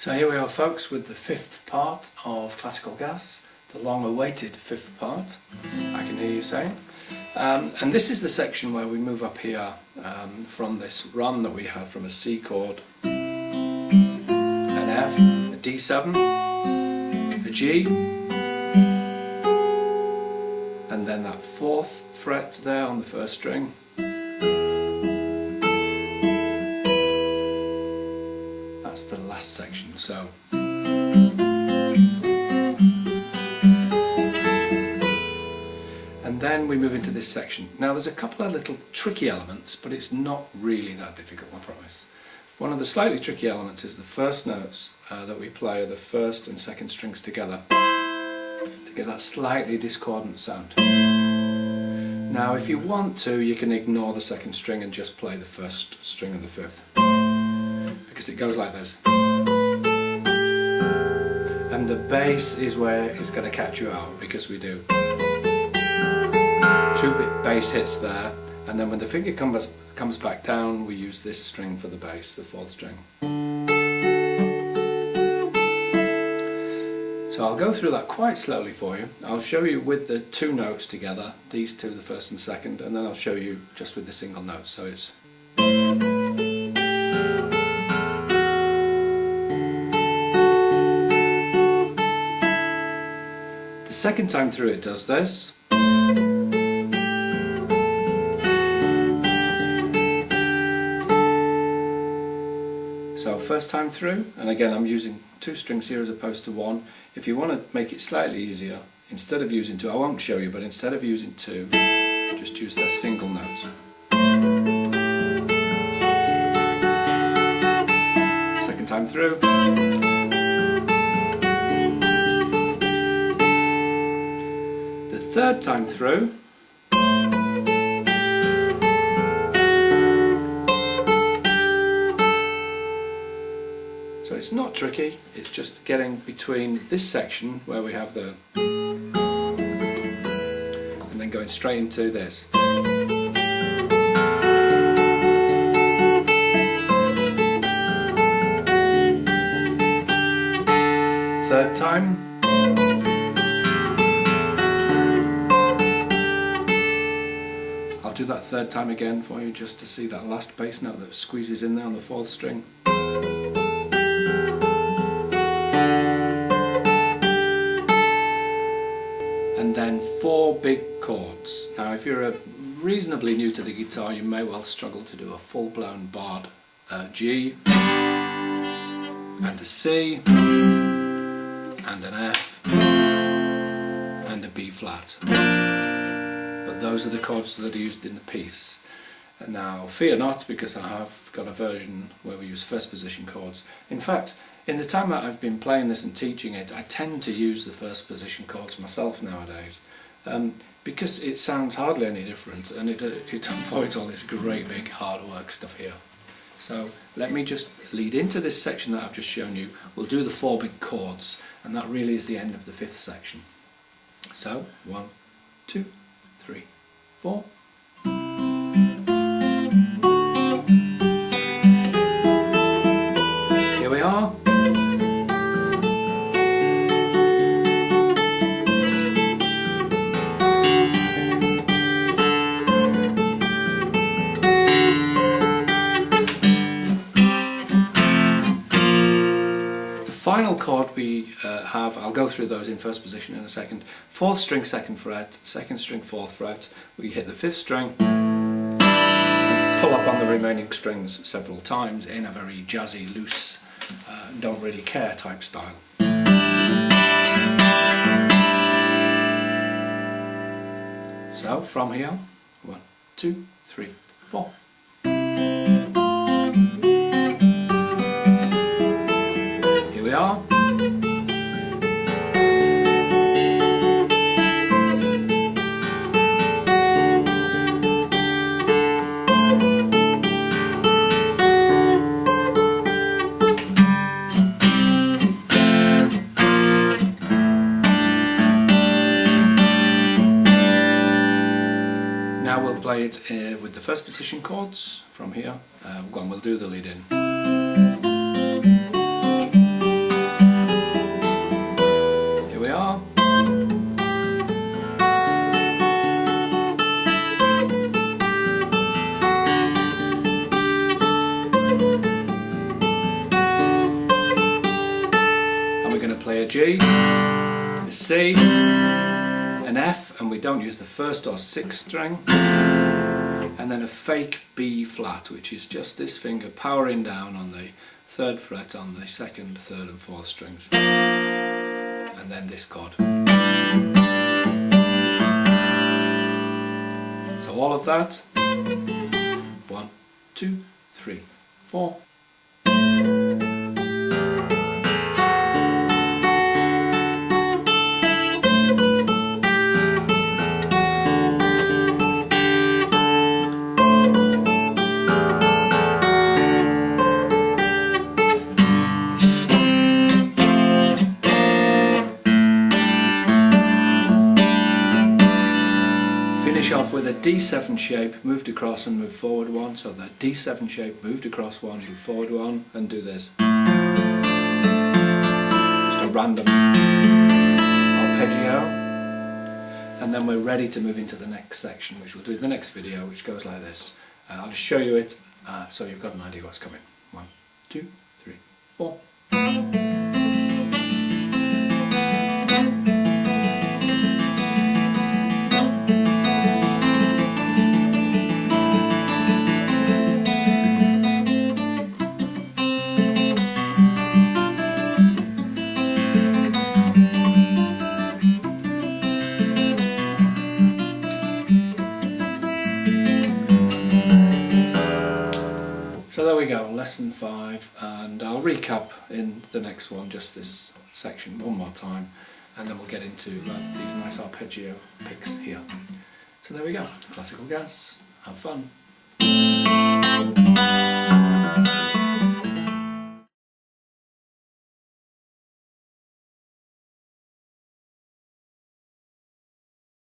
So here we are, folks, with the fifth part of Classical Gas, the long-awaited fifth part, I can hear you saying. And this is the section where we move up here from this run that we had from a C chord, an F, a D7, a G, and then that fourth fret there on the first string. That's the last section. So and then we move into this section. Now there's a couple of little tricky elements, but it's not really that difficult, I promise. One of the slightly tricky elements is the first notes that we play are the first and second strings together to get that slightly discordant sound. Now if you want to, you can ignore the second string and just play the first string and the fifth, because it goes like this. And the bass is where it's going to catch you out, because we do 2 bass hits there, and then when the finger comes back down, we use this string for the bass, the fourth string. So I'll go through that quite slowly for you. I'll show you with the 2 notes together, these 2, the first and second, and then I'll show you just with the single notes. So it's the second time through it does this. So first time through, and again I'm using 2 strings here as opposed to 1. If you want to make it slightly easier, instead of using 2, I won't show you, but instead of using 2, just use that single note. Second time through. The third time through, so it's not tricky, it's just getting between this section where we have the, and then going straight into this. Third time. I'll do that third time again for you just to see that last bass note that squeezes in there on the fourth string. And then 4 big chords. Now if you're reasonably new to the guitar, you may well struggle to do a full-blown barred G and a C and an F and a B flat. But those are the chords that are used in the piece. And now fear not, because I have got a version where we use first position chords. In fact, in the time that I've been playing this and teaching it, I tend to use the first position chords myself nowadays, because it sounds hardly any different, and it avoids all this great big hard work stuff here. So let me just lead into this section that I've just shown you. We'll do the 4 big chords, and that really is the end of the 5th section. So 1, 2, 3, 4. Here we are. Final chord we have, I'll go through those in first position in a second. 4th string, 2nd fret, 2nd string, 4th fret. We hit the 5th string, pull up on the remaining strings several times in a very jazzy, loose, don't really care type style. So from here, 1, 2, 3, 4. We are. Now we'll play it with the first position chords from here. We'll do the lead in. play a G, a C, an F, and we don't use the first or sixth string, and then a fake B flat, which is just this finger powering down on the 3rd fret on the 2nd, 3rd and 4th strings, and then this chord. So all of that, 1, 2, 3, 4. Off with a D7 shape, moved across and moved forward 1, so the D7 shape, moved across 1, moved forward 1, and do this. Just a random arpeggio, and then we're ready to move into the next section, which we'll do in the next video, which goes like this. I'll just show you it so you've got an idea what's coming. 1, 2, 3, 4. So there we go, lesson 5, and I'll recap in the next one, just this section one more time, and then we'll get into these nice arpeggio picks here. So there we go, classical gas, have fun.